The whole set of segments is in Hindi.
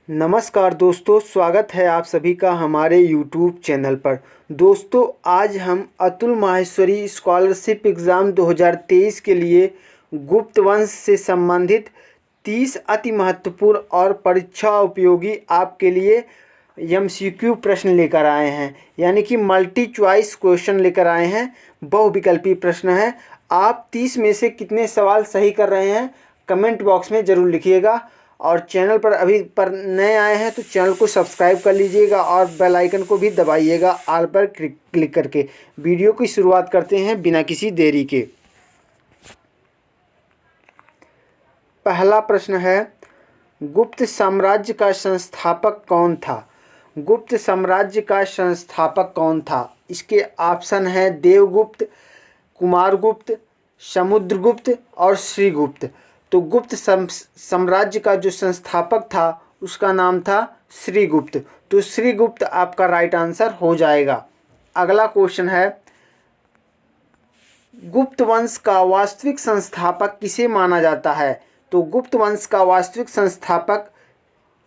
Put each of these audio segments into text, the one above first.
नमस्कार दोस्तों, स्वागत है आप सभी का हमारे YouTube चैनल पर। दोस्तों, आज हम अतुल माहेश्वरी स्कॉलरशिप एग्ज़ाम 2023 के लिए गुप्त वंश से संबंधित 30 अति महत्वपूर्ण और परीक्षा उपयोगी आपके लिए MCQ प्रश्न लेकर आए हैं, यानी कि मल्टी चॉइस क्वेश्चन लेकर आए हैं। बहुविकल्पी प्रश्न है। आप 30 में से कितने सवाल सही कर रहे हैं कमेंट बॉक्स में ज़रूर लिखिएगा। और चैनल पर अभी नए आए हैं तो चैनल को सब्सक्राइब कर लीजिएगा और बेल आइकन को भी दबाइएगा ऑल पर क्लिक करके। वीडियो की शुरुआत करते हैं बिना किसी देरी के। पहला प्रश्न है, गुप्त साम्राज्य का संस्थापक कौन था? गुप्त साम्राज्य का संस्थापक कौन था? इसके ऑप्शन है देवगुप्त, कुमारगुप्त, समुद्रगुप्त और श्रीगुप्त। तो गुप्त साम्राज्य का जो संस्थापक था उसका नाम था श्रीगुप्त। तो श्रीगुप्त आपका राइट आंसर हो जाएगा। अगला क्वेश्चन है, गुप्त वंश का वास्तविक संस्थापक किसे माना जाता है? तो गुप्त वंश का वास्तविक संस्थापक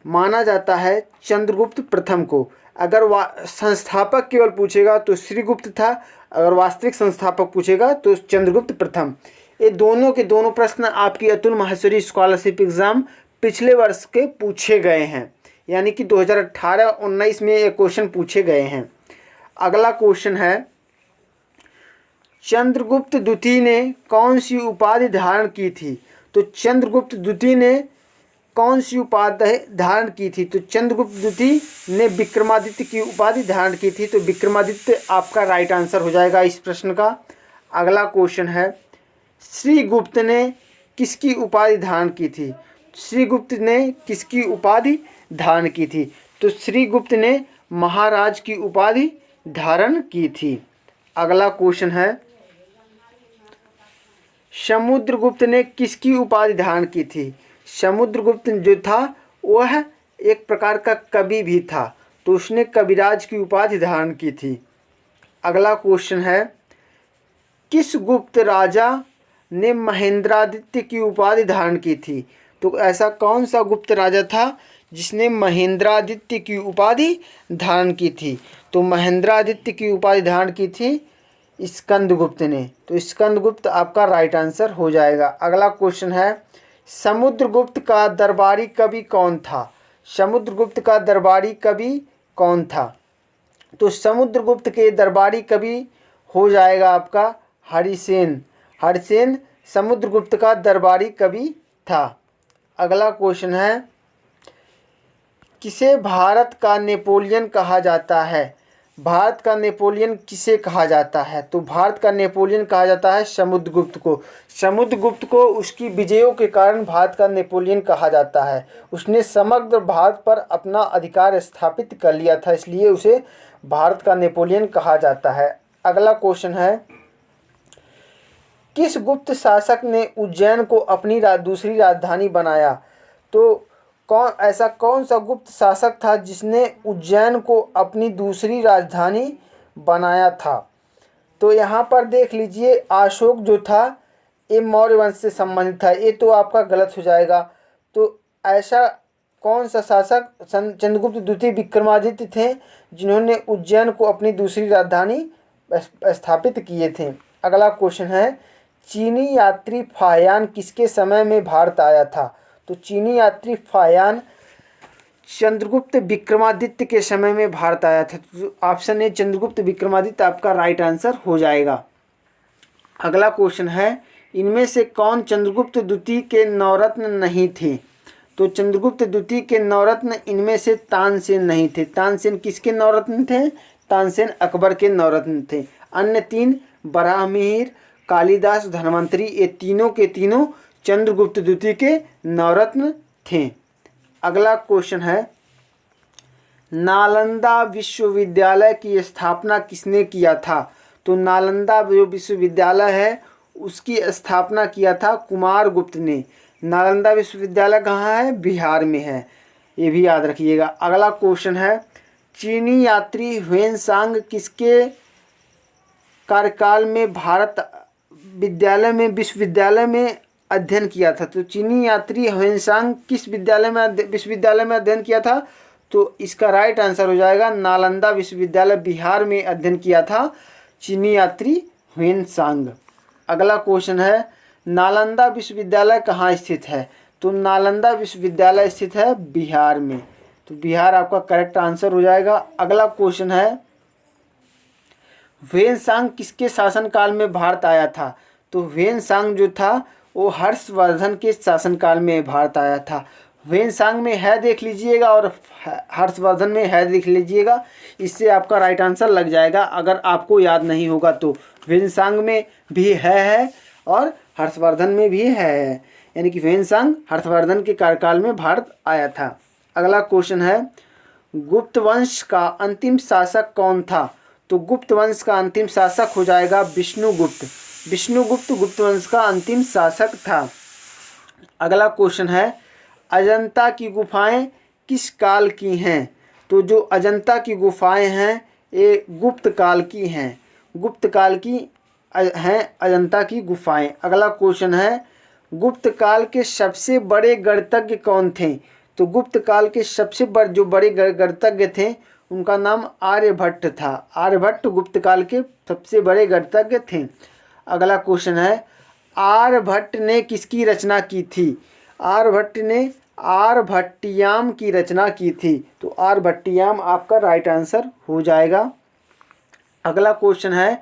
माना जाता है चंद्रगुप्त प्रथम को। अगर संस्थापक केवल पूछेगा तो श्रीगुप्त था, अगर वास्तविक संस्थापक पूछेगा तो चंद्रगुप्त प्रथम। ये दोनों के दोनों प्रश्न आपकी अतुल माहेश्वरी स्कॉलरशिप एग्ज़ाम पिछले वर्ष के पूछे गए हैं, यानी कि 2018-19 में ये क्वेश्चन पूछे गए हैं। अगला क्वेश्चन है, चंद्रगुप्त द्वितीय ने कौन सी उपाधि धारण की थी? तो चंद्रगुप्त द्वितीय ने कौन सी उपाधि धारण की थी? तो चंद्रगुप्त द्वितीय ने विक्रमादित्य की उपाधि धारण की थी। तो विक्रमादित्य आपका राइट आंसर हो जाएगा इस प्रश्न का। अगला क्वेश्चन है, श्रीगुप्त ने किसकी उपाधि धारण की थी? श्रीगुप्त ने किसकी उपाधि धारण की थी? तो श्रीगुप्त ने महाराज की उपाधि धारण की थी। अगला क्वेश्चन है, समुद्रगुप्त ने किसकी उपाधि धारण की थी? समुद्रगुप्त जो था वह एक प्रकार का कवि भी था, तो उसने कविराज की उपाधि धारण की थी। अगला क्वेश्चन है, किस गुप्त राजा ने महेंद्रादित्य की उपाधि धारण की थी? तो ऐसा कौन सा गुप्त राजा था जिसने महेंद्रादित्य की उपाधि धारण की थी? तो महेंद्रादित्य की उपाधि धारण की थी स्कंदगुप्त ने। तो स्कंदगुप्त आपका राइट आंसर हो जाएगा। अगला क्वेश्चन है, समुद्रगुप्त का दरबारी कवि कौन था? समुद्रगुप्त का दरबारी कवि कौन था? तो समुद्रगुप्त के दरबारी कवि हो जाएगा आपका हरिसेन। हरिसेन समुद्रगुप्त का दरबारी कवि था। अगला क्वेश्चन है, किसे भारत का नेपोलियन कहा जाता है? भारत का नेपोलियन किसे कहा जाता है? तो भारत का नेपोलियन कहा जाता है समुद्रगुप्त को। समुद्रगुप्त को उसकी विजयों के कारण भारत का नेपोलियन कहा जाता है। उसने समग्र भारत पर अपना अधिकार स्थापित कर लिया था, इसलिए उसे भारत का नेपोलियन कहा जाता है। अगला क्वेश्चन है, किस गुप्त शासक ने उज्जैन को अपनी दूसरी राजधानी बनाया? तो ऐसा कौन सा गुप्त शासक था जिसने उज्जैन को अपनी दूसरी राजधानी बनाया था? तो यहाँ पर देख लीजिए, अशोक जो था ये मौर्य वंश से संबंधित था, ये तो आपका गलत हो जाएगा। तो ऐसा कौन सा शासक चंद्रगुप्त द्वितीय विक्रमादित्य थे जिन्होंने उज्जैन को अपनी दूसरी राजधानी स्थापित किए थे? अगला क्वेश्चन है, चीनी यात्री फाहियान किसके समय में भारत आया था? तो चीनी यात्री फाहियान चंद्रगुप्त विक्रमादित्य के समय में भारत आया था। तो ऑप्शन ए चंद्रगुप्त विक्रमादित्य आपका राइट आंसर हो जाएगा। अगला क्वेश्चन है, इनमें से कौन चंद्रगुप्त द्वितीय के नवरत्न नहीं थे? तो चंद्रगुप्त द्वितीय के नवरत्न इनमें से तानसेन नहीं थे। तानसेन किसके नवरत्न थे? तानसेन अकबर के नवरत्न थे। अन्य तीन बराहमिहिर, कालिदास, धन्वंतरी, ये तीनों के तीनों चंद्रगुप्त द्वितीय के नवरत्न थे। अगला क्वेश्चन है, नालंदा विश्वविद्यालय की स्थापना किसने किया था? तो नालंदा जो विश्वविद्यालय है उसकी स्थापना किया था कुमारगुप्त ने। नालंदा विश्वविद्यालय कहाँ है? बिहार में है, ये भी याद रखिएगा। अगला क्वेश्चन है, चीनी यात्री ह्वेनसांग किसके कार्यकाल में भारत विश्वविद्यालय में अध्ययन किया था? तो चीनी यात्री ह्वेनसांग किस विश्वविद्यालय में अध्ययन किया था? तो इसका राइट आंसर हो जाएगा नालंदा विश्वविद्यालय, बिहार में अध्ययन किया था चीनी यात्री ह्वेनसांग। अगला क्वेश्चन है, नालंदा विश्वविद्यालय कहाँ स्थित है? तो नालंदा विश्वविद्यालय स्थित है बिहार में, तो बिहार आपका करेक्ट आंसर हो जाएगा। अगला क्वेश्चन है, ह्वेनसांग किसके शासनकाल में भारत आया था? तो ह्वेनसांग जो था वो हर्षवर्धन के शासनकाल में भारत आया था। ह्वेनसांग में है देख लीजिएगा और हर्षवर्धन में है देख लीजिएगा, इससे आपका राइट आंसर लग जाएगा अगर आपको याद नहीं होगा तो। ह्वेनसांग में भी है और हर्षवर्धन में भी है, यानी कि ह्वेनसांग हर्षवर्धन के कार्यकाल में भारत आया था। अगला क्वेश्चन है, गुप्त वंश का अंतिम शासक कौन था? तो गुप्त वंश का अंतिम शासक हो जाएगा विष्णुगुप्त। विष्णुगुप्त गुप्त वंश का अंतिम शासक था। अगला क्वेश्चन है, अजंता की गुफाएं किस काल की हैं? तो जो अजंता की गुफाएं हैं ये गुप्त काल की हैं, गुप्त काल की हैं अजंता की गुफाएं। अगला क्वेश्चन है, गुप्त काल के सबसे बड़े गणितज्ञ कौन थे? तो गुप्त काल के सबसे जो बड़े गणितज्ञ थे उनका नाम आर्यभट्ट था। आर्यभट्ट गुप्त काल के सबसे बड़े गणितज्ञ थे। अगला क्वेश्चन है, आर्यभट्ट ने किसकी रचना की थी? आर्यभट्ट ने आर्यभट्टियाम की रचना की थी, तो आर्यभट्टियाम आपका राइट आंसर हो जाएगा। अगला क्वेश्चन है,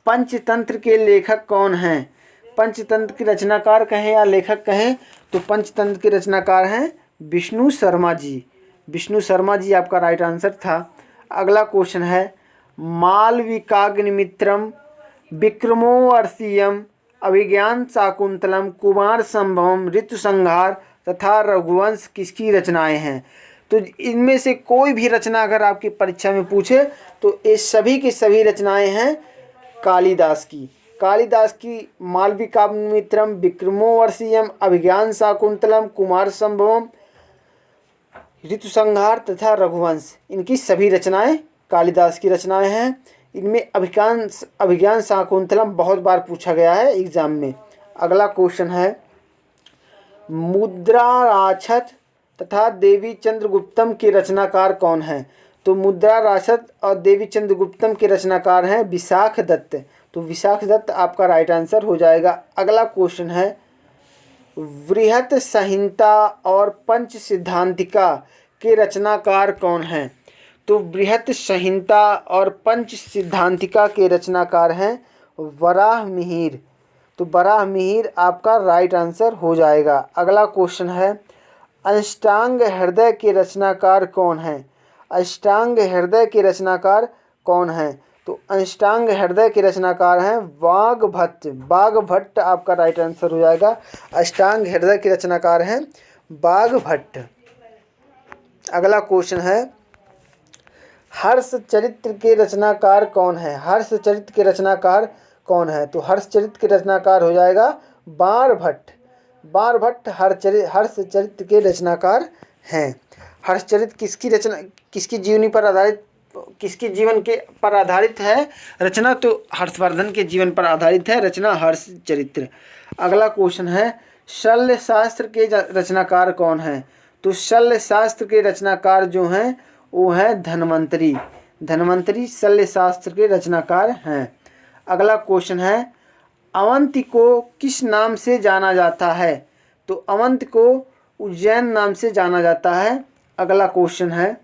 पंचतंत्र के लेखक कौन हैं? पंचतंत्र के रचनाकार कहें या लेखक कहें तो पंचतंत्र के रचनाकार हैं विष्णु शर्मा जी। विष्णु शर्मा जी आपका राइट आंसर था। अगला क्वेश्चन है, मालविकाग्निमित्रम, विक्रमोर्वशीयम, अभिज्ञान शाकुंतलम, कुमार संभवम, ऋतुसंहार तथा रघुवंश किसकी रचनाएं हैं? तो इनमें से कोई भी रचना अगर आपकी परीक्षा में पूछे तो ये सभी की सभी रचनाएं हैं कालिदास की। कालिदास की मालविकाग्निमित्रम, विक्रमोर्वशीयम, अभिज्ञान शाकुंतलम, कुमार संभवम, ऋतुसंहार तथा रघुवंश, इनकी सभी रचनाएं कालिदास की रचनाएं हैं। इनमें अभिज्ञान शाकुंतलम बहुत बार पूछा गया है एग्जाम में। अगला क्वेश्चन है, मुद्रा राक्षस तथा देवी चंद्रगुप्तम के रचनाकार कौन हैं? तो मुद्रा राक्षस और देवी चंद्रगुप्तम के रचनाकार हैं विशाख दत्त, तो विशाख दत्त आपका राइट आंसर हो जाएगा। अगला क्वेश्चन है, बृहत संहिता और पंच सिद्धांतिका के रचनाकार कौन हैं? तो बृहत संहिता और पंच सिद्धांतिका के रचनाकार हैं वराहमिहिर, तो वराहमिहिर आपका राइट आंसर हो जाएगा। अगला क्वेश्चन है, अष्टांग हृदय के रचनाकार कौन हैं? अष्टांग हृदय के रचनाकार कौन हैं? तो अष्टांग हृदय के रचनाकार हैं वाग्भट्ट। वाग्भट्ट आपका राइट आंसर हो जाएगा। अष्टांग हृदय के रचनाकार हैं वाग्भट्ट। अगला क्वेश्चन है, हर्षचरित्र के रचनाकार कौन है? हर्षचरित्र के रचनाकार कौन है? तो हर्षचरित्र के रचनाकार हो जाएगा बाणभट्ट। बाणभट्ट हर्षचरित्र के रचनाकार हैं। हर्षचरित्र किसकी जीवनी पर आधारित, किसके जीवन के पर आधारित है रचना? तो हर्षवर्धन के जीवन पर आधारित है रचना हर्षचरित्र। अगला क्वेश्चन है, शल्य शास्त्र के रचनाकार कौन हैं? तो शल्य शास्त्र के रचनाकार जो हैं वो हैं धन्वंतरी। धन्वंतरी शल्य शास्त्र के रचनाकार हैं। अगला क्वेश्चन है, अवंती को किस नाम से जाना जाता है? तो अवंत को उज्जैन नाम से जाना जाता है। अगला क्वेश्चन है,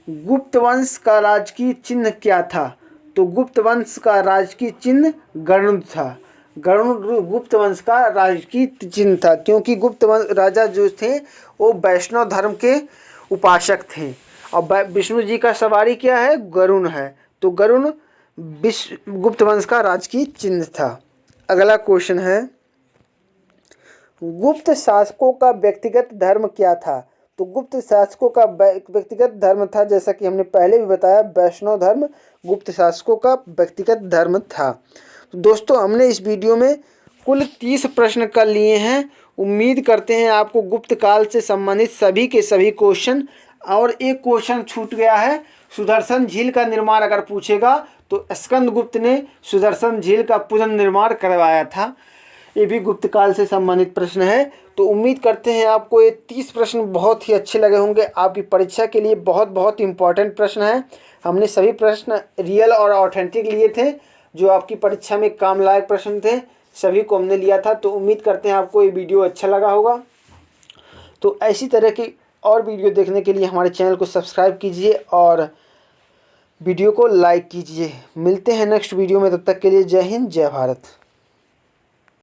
गुप्त वंश का राजकीय चिन्ह क्या था? तो गुप्त वंश का राजकीय चिन्ह गरुड़ था। गरुड़ गुप्त वंश का राजकीय चिन्ह था, क्योंकि गुप्त वंश राजा जो थे वो वैष्णव धर्म के उपासक थे और विष्णु जी का सवारी क्या है? गरुड़ है, तो गरुड़ गुप्त वंश का राजकीय चिन्ह था। अगला क्वेश्चन है, गुप्त शासकों का व्यक्तिगत धर्म क्या था? तो गुप्त शासकों का व्यक्तिगत धर्म था, जैसा कि हमने पहले भी बताया, वैष्णव धर्म गुप्त शासकों का व्यक्तिगत धर्म था। तो दोस्तों हमने इस वीडियो में कुल 30 प्रश्न कर लिए हैं। उम्मीद करते हैं आपको गुप्त काल से संबंधित सभी के सभी क्वेश्चन, और एक क्वेश्चन छूट गया है, सुदर्शन झील का निर्माण अगर पूछेगा तो स्कंदगुप्त ने सुदर्शन झील का पुनर्निर्माण करवाया था। ये भी गुप्त काल से संबंधित प्रश्न है। तो उम्मीद करते हैं आपको ये 30 प्रश्न बहुत ही अच्छे लगे होंगे। आपकी परीक्षा के लिए बहुत बहुत इम्पॉर्टेंट प्रश्न है। हमने सभी प्रश्न रियल और ऑथेंटिक लिए थे, जो आपकी परीक्षा में काम लायक प्रश्न थे, सभी को हमने लिया था। तो उम्मीद करते हैं आपको ये वीडियो अच्छा लगा होगा। तो ऐसी तरह की और वीडियो देखने के लिए हमारे चैनल को सब्सक्राइब कीजिए और वीडियो को लाइक कीजिए। मिलते हैं नेक्स्ट वीडियो में, तब तक के लिए जय हिंद, जय भारत।